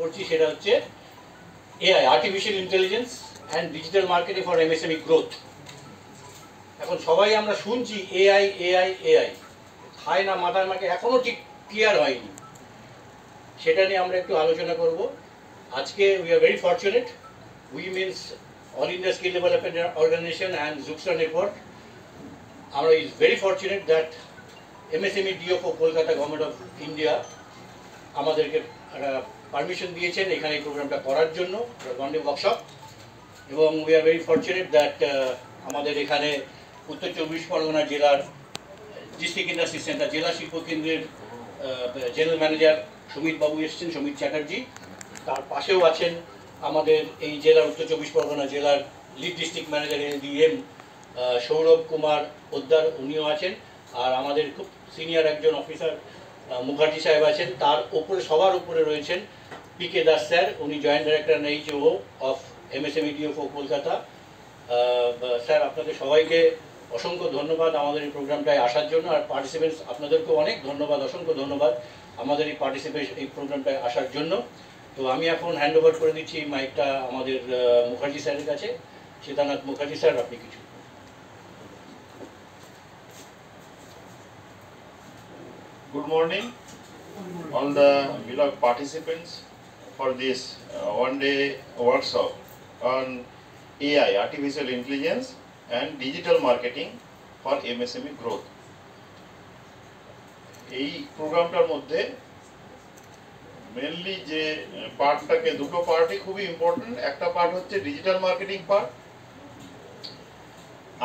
করছি সেটা হচ্ছে AI, artificial intelligence and digital marketing for MSME growth. এখন সবাই আমরা শুনছি এআই এআই এআই, খায় না মাথায় মাকে, এখনও ঠিক ক্লিয়ার হয়নি। সেটা নিয়ে আমরা একটু আলোচনা করব আজকে। We are very fortunate, we means all India skill development organisation and জুক্সা নেটওয়ার্ক। আমরা is very fortunate that MSME DO for Kolkata government of India আমাদেরকে একটা পারমিশন দিয়েছেন এখানে এই প্রোগ্রামটা করার জন্য, ওয়ান ডে ওয়ার্কশপ। এবং we are very fortunate that আমাদের এখানে উত্তর চব্বিশ পরগনা জেলার ডিস্ট্রিক্ট ইন্ডাস্ট্রি সেন্টার, জেলা শিল্প কেন্দ্রের জেনারেল ম্যানেজার সুমিত বাবু এসছেন, সুমিত চ্যাটার্জি। তার পাশেও আছেন আমাদের এই জেলার উত্তর চব্বিশ পরগনা জেলার lead district manager LDM Sourav Kumar Poddar, উনিও আছেন। আর আমাদের খুব সিনিয়র একজন অফিসার মুখার্জি সাহেব আছেন। তার উপরে সবার উপরে রয়েছেন পিকে দাস স্যার, উনি joint director HO of MSME DO for Kolkata. Sir আপনাদের সবাইকে অসংখ্য ধন্যবাদ আমাদের এই প্রোগ্রামটায় আসার জন্য, আর পার্টিসিপেন্টস আপনাদেরকেও অনেক ধন্যবাদ, অসংখ্য ধন্যবাদ আমাদের এই এই প্রোগ্রামটায় আসার জন্য। তো আমি এখন হ্যান্ড ওভার করে দিচ্ছি মাইকটা আমাদের মুখার্জি স্যারের কাছে। সীতানাথ মুখার্জি স্যার, আপনি কিছু। Good morning, all the beloved participants for this one-day workshop on AI, Artificial Intelligence and Digital Marketing for MSME Growth. এই প্রোগ্রামটার মধ্যে মেনলি যে পার্টটাকে, দুটো পার্টই খুবই ইম্পর্টেন্ট। একটা পার্ট হচ্ছে ডিজিটাল মার্কেটিং পার্ট,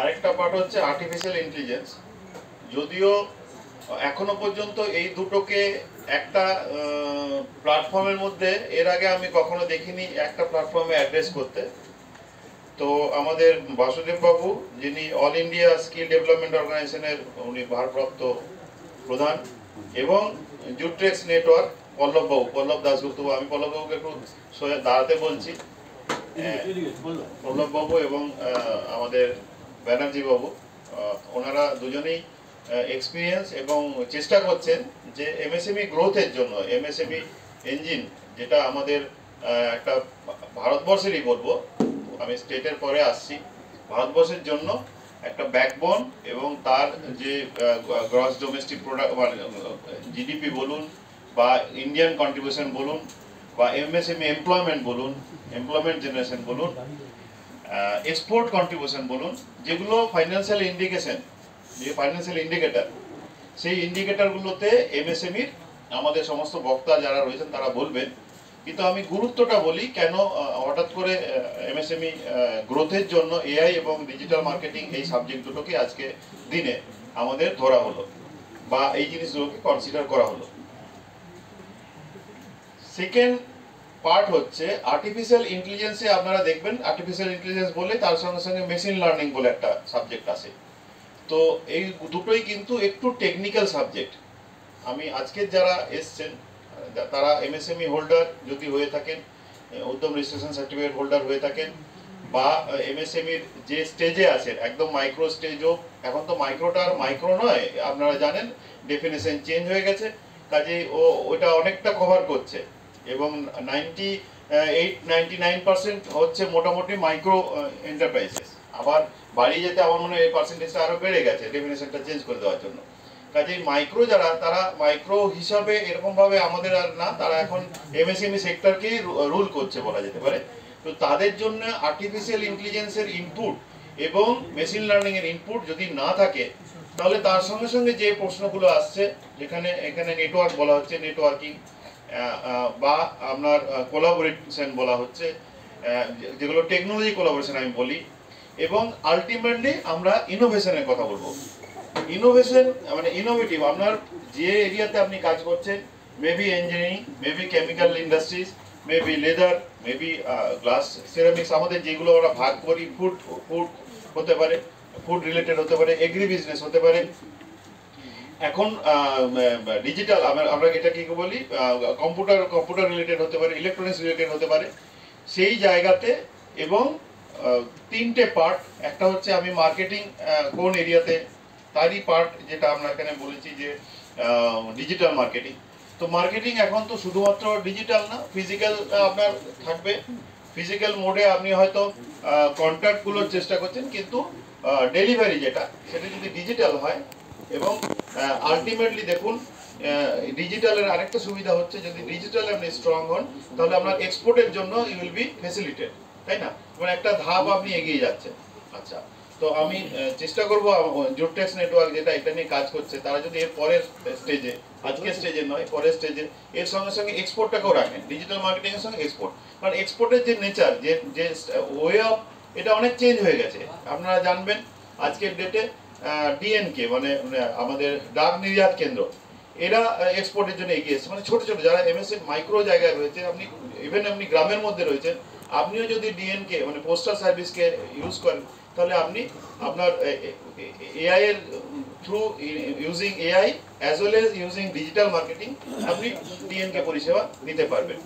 আরেকটা পার্ট হচ্ছে আর্টিফিশিয়াল ইন্টেলিজেন্স। যদিও এখনো পর্যন্ত এই দুটোকে একটা প্ল্যাটফর্মের মধ্যে এর আগে আমি কখনো দেখিনি একটা প্ল্যাটফর্মে অ্যাড্রেস করতে। তো আমাদের বাসুদেব বাবু, যিনি অল ইন্ডিয়া স্কিল ডেভেলপমেন্ট অর্গানাইজেশনের উনি ভারপ্রাপ্ত প্রধান, এবং জুট্রেক্স নেটওয়ার্ক পল্লব দাসগুপ্ত, আমি পল্লববাবুকে একটু দাঁড়াতে বলছি, পল্লববাবু এবং আমাদের ব্যানার্জি বাবু, ওনারা দুজনেই এক্সপিরিয়েন্স এবং চেষ্টা করছেন যে এমএসএমই গ্রোথের জন্য, এমএসএমই ইঞ্জিন যেটা আমাদের একটা ভারতবর্ষেরই বলবো, আমি স্টেটের পরে আসছি, ভারতবর্ষের জন্য একটা ব্যাকবোন এবং তার যে গ্রস ডোমেস্টিক প্রোডাক্ট জিডিপি বলুন বা ইন্ডিয়ান কন্ট্রিবিউশন বলুন বা এমএসএমই এমপ্লয়মেন্ট বলুন, এমপ্লয়মেন্ট জেনারেশন বলুন, এক্সপোর্ট কন্ট্রিবিউশন বলুন, যেগুলো ফাইন্যান্সিয়াল ইন্ডিকেশন, যে ফাইন্যান্সিয়াল ইন্ডিকেটর, সেই ইন্ডিকেটরগুলোতে এমএসএমইর আমাদের সমস্ত বক্তা যারা রয়েছেন তারা বলবেন। কিন্তু আমি গুরুত্বটা বলি কেন হঠাৎ করে এমএসএমই গ্রোথের জন্য এআই এবং ডিজিটাল মার্কেটিং এই সাবজেক্ট দুটোকে আজকে দিনে আমাদের ধরা হলো বা এই জিনিসগুলোকে কনসিডার করা হলো। সেকেন্ড পার্ট হচ্ছে আর্টিফিশিয়াল ইন্টেলিজেন্সে। আপনারা দেখবেন আর্টিফিশিয়াল ইন্টেলিজেন্স বলে তার সঙ্গে সঙ্গে মেশিন লার্নিং বলে একটা সাবজেক্ট আছে। তো এই দুটোই কিন্তু একটু টেকনিক্যাল সাবজেক্ট। আমি আজকের যারা এসছেন তারা এমএসএমই হোল্ডার যদি হয়ে থাকেন, উদ্যম রেজিস্ট্রেশন সার্টিফিকেট হোল্ডার হয়ে থাকেন, বা এমএসএমইর যে স্টেজে আছেন একদম মাইক্রো স্টেজও, এখন তো মাইক্রোটা আর মাইক্রো নয়, আপনারা জানেন ডেফিনেশন চেঞ্জ হয়ে গেছে, কাজেই ওটা অনেকটা কভার করছে এবং 98-99% হচ্ছে মোটামুটি মাইক্রো এন্টারপ্রাইজেস। আবার বাড়িয়ে যেতে আমার মনে হয় এই পার্সেন্টেজটা আরও বেড়ে গেছে ডেফিনেশনটা চেঞ্জ করে দেওয়ার জন্য। কাজেই মাইক্রো যারা, তারা মাইক্রো হিসাবে এরকমভাবে আমাদের আর না, তারা এখন এমএসএমই সেক্টরকেই রুল করছে বলা যেতে পারে। তো তাদের জন্য আর্টিফিশিয়াল ইন্টেলিজেন্সের ইনপুট এবং মেশিন লার্নিং এর ইনপুট যদি না থাকে, তাহলে তার সঙ্গে সঙ্গে যে প্রশ্নগুলো আসছে, যেখানে এখানে নেটওয়ার্ক বলা হচ্ছে, নেটওয়ার্কিং বা আপনার কোলাবোরেশন বলা হচ্ছে, যেগুলো টেকনোলজি কোলাবোরেশন আমি বলি, এবং আলটিমেটলি আমরা ইনোভেশনের কথা বলবো। ইনোভেশন মানে ইনোভেটিভ, আপনার যে এরিয়াতে আপনি কাজ করছেন, maybe engineering, maybe chemical industries, maybe leather, maybe glass ceramics, আমাদের যেগুলো আমরা ভাগ করি, ফুড হতে পারে, ফুড রিলেটেড হতে পারে, এগ্রি বিজনেস হতে পারে। এখন ডিজিটাল আমরা এটা কি বলি, কম্পিউটার রিলেটেড হতে পারে, ইলেকট্রনিক্স রিলেটেড হতে পারে, সেই জায়গাতে। এবং তিনটে পার্ট, একটা হচ্ছে আমি মার্কেটিং কোন এরিয়াতে, তারই পার্ট যেটা আমরা এখানে বলেছি যে ডিজিটাল মার্কেটিং। তো মার্কেটিং এখন তো শুধুমাত্র ডিজিটাল না, ফিজিক্যাল আপনার থাকবে। ফিজিক্যাল মোডে আপনি হয়তো কন্ট্যাক্টগুলোর চেষ্টা করছেন, কিন্তু ডেলিভারি যেটা সেটা যদি ডিজিটাল হয়, এবং আলটিমেটলি দেখুন ডিজিটালের আরেকটা সুবিধা হচ্ছে, যদি ডিজিটালে আপনি স্ট্রং হন তাহলে আপনার এক্সপোর্টের জন্য ইউ উইল বি ফ্যাসিলিটেড, তাই না? মানে একটা ধাপ আপনি এগিয়ে যাচ্ছেন। আচ্ছা, তো আমি চেষ্টা করব জুটেক্স নেটওয়ার্ক যেটা এটা নিয়ে কাজ করছে, তারা যদি এর পরের স্টেজে, আজকের স্টেজে নয় পরের স্টেজে, এর সঙ্গে সঙ্গে এক্সপোর্টটাকেও রাখেন, ডিজিটাল মার্কেটিং এর সঙ্গে এক্সপোর্ট। কারণ এক্সপোর্টের যে নেচার, যে ওয়ে অফ, এটা অনেক চেঞ্জ হয়ে গেছে। আপনারা জানবেন আজকের ডেটে ডিএনকে মানে আমাদের ডাক নির্যাত কেন্দ্র, এরা এক্সপোর্টের জন্য এগিয়ে এসেছে। মানে ছোট ছোট যারা এমএসএ মাইক্রো জায়গায় রয়েছে, আপনি ইভেন আপনি গ্রামের মধ্যে রয়েছেন, আপনিও যদি ডিএনকে মানে পোস্টাল সার্ভিসকে ইউজ করেন, তাহলে আপনি আপনার এআই এর through using AI as well as using digital marketing আপনি ডিএনকে পরিষেবা নিতে পারবেন।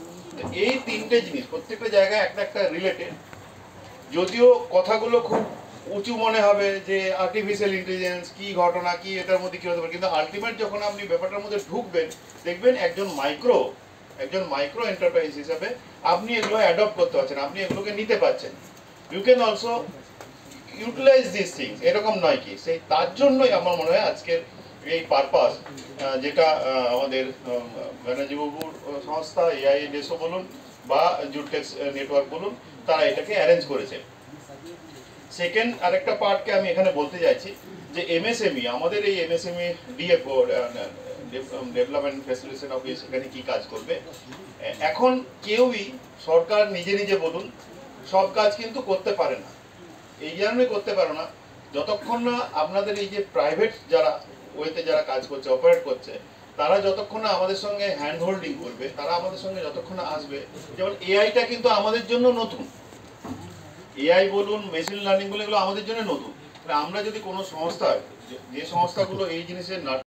এই তিনটে জিনিস প্রত্যেকটা জায়গায় একটা একটা রিলেটেড। যদিও কথাগুলো খুব উঁচু মনে হবে যে আর্টিফিশিয়াল ইন্টেলিজেন্স কি ঘটনা, কি এটার মধ্যে কি হতে পারে, কিন্তু আলটিমেট যখন আপনি ব্যাপারটার মধ্যে ঢুকবেন, দেখবেন একজন মাইক্রো এন্টারপ্রাইজ হিসাবে আপনি এগুলো অ্যাডপ্ট করতে পারছেন, আপনি এগুলোকে নিতে পারছেন। You can also utilise this things, এরকম নয় কি? সেই তার জন্যই আমার মনে হয় আজকের এই পারপাস, যেটা আমাদের ব্যানার্জিবাবুর সংস্থা এআই ডেসো বলুন বা জুটেক্স নেটওয়ার্ক বলুন, তারা এটাকে অ্যারেঞ্জ করেছে। সেকেন্ড আরেকটা পার্টকে আমি এখানে বলতে চাইছি যে এমএসএমই, আমাদের এই MSME DFO development facilitation office এখানে কি কাজ করবে। এখন কেউই সরকার নিজে নিজে বলুন সব কাজ কিন্তু করতে পারে না। এই কারণে করতে পারো না, যতক্ষণ না আপনাদের এই যে প্রাইভেট যারা ওয়েতে যারা কাজ করছে, অপারেট করছে, তারা যতক্ষণ না আমাদের সঙ্গে হ্যান্ড হোল্ডিং করবে, তারা আমাদের সঙ্গে যতক্ষণ না আসবে। যেমন এআইটা কিন্তু আমাদের জন্য নতুন, এআই বলুন, মেশিন লার্নিং বলুন, এগুলো আমাদের জন্য নতুন। আমরা যদি কোনো সংস্থা, যে সংস্থাগুলো এই জিনিসের